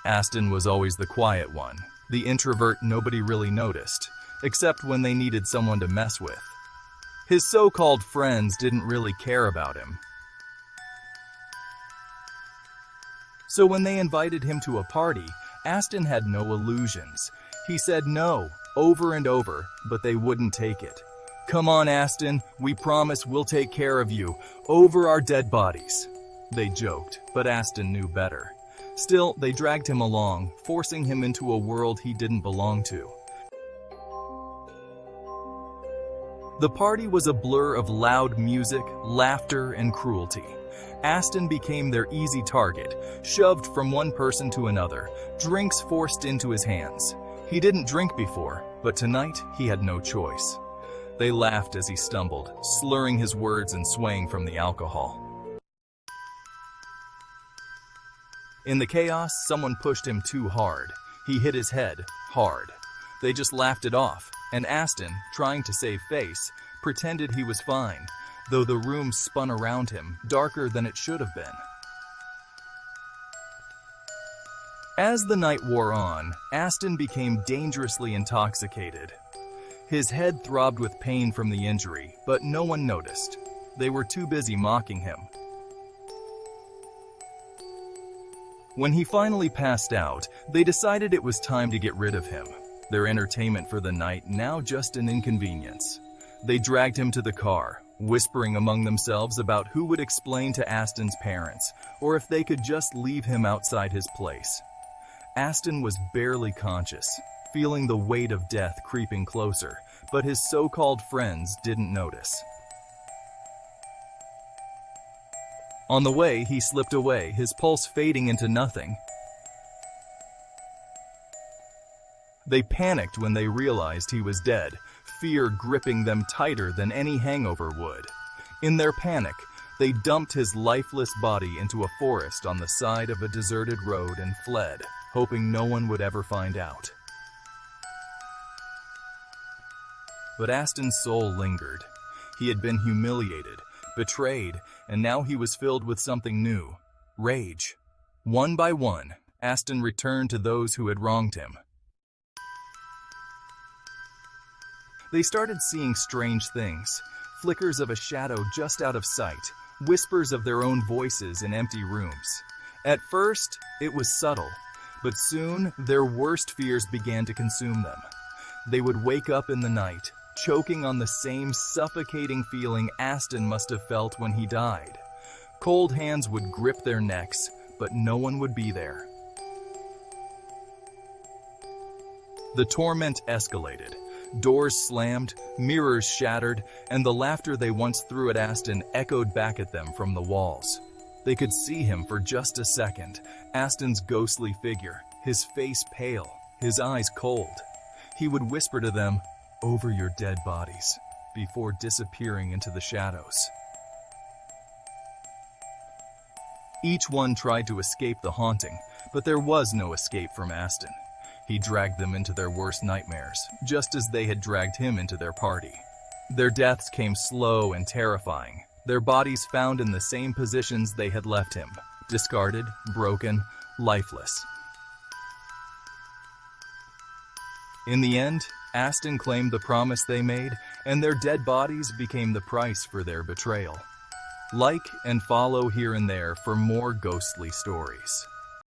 Aston was always the quiet one, the introvert nobody really noticed, except when they needed someone to mess with. His so-called friends didn't really care about him. So when they invited him to a party, Aston had no illusions. He said no, over and over, but they wouldn't take it. "Come on, Aston, we promise we'll take care of you, over our dead bodies." They joked, but Aston knew better. Still, they dragged him along, forcing him into a world he didn't belong to. The party was a blur of loud music, laughter, and cruelty. Aston became their easy target, shoved from one person to another, drinks forced into his hands. He didn't drink before, but tonight he had no choice. They laughed as he stumbled, slurring his words and swaying from the alcohol. In the chaos, someone pushed him too hard. He hit his head hard. They just laughed it off, and Aston, trying to save face, pretended he was fine, though the room spun around him, darker than it should have been. As the night wore on, Aston became dangerously intoxicated. His head throbbed with pain from the injury, but no one noticed. They were too busy mocking him. When he finally passed out, they decided it was time to get rid of him. Their entertainment for the night now just an inconvenience. They dragged him to the car, whispering among themselves about who would explain to Aston's parents, or if they could just leave him outside his place. Aston was barely conscious, feeling the weight of death creeping closer, but his so-called friends didn't notice. On the way, he slipped away, his pulse fading into nothing. They panicked when they realized he was dead, fear gripping them tighter than any hangover would. In their panic, they dumped his lifeless body into a forest on the side of a deserted road and fled, hoping no one would ever find out. But Aston's soul lingered. He had been humiliated, betrayed, and now he was filled with something new, rage. One by one, Aston returned to those who had wronged him. They started seeing strange things, flickers of a shadow just out of sight, whispers of their own voices in empty rooms. At first, it was subtle, but soon their worst fears began to consume them. They would wake up in the night, choking on the same suffocating feeling Aston must have felt when he died. Cold hands would grip their necks, but no one would be there. The torment escalated. Doors slammed, mirrors shattered, and the laughter they once threw at Aston echoed back at them from the walls. They could see him for just a second, Aston's ghostly figure, his face pale, his eyes cold. He would whisper to them, "Over your dead bodies," before disappearing into the shadows. Each one tried to escape the haunting, but there was no escape from Aston. He dragged them into their worst nightmares, just as they had dragged him into their party. Their deaths came slow and terrifying, their bodies found in the same positions they had left him, discarded, broken, lifeless. In the end, Aston claimed the promise they made, and their dead bodies became the price for their betrayal. Like and follow here and there for more ghostly stories.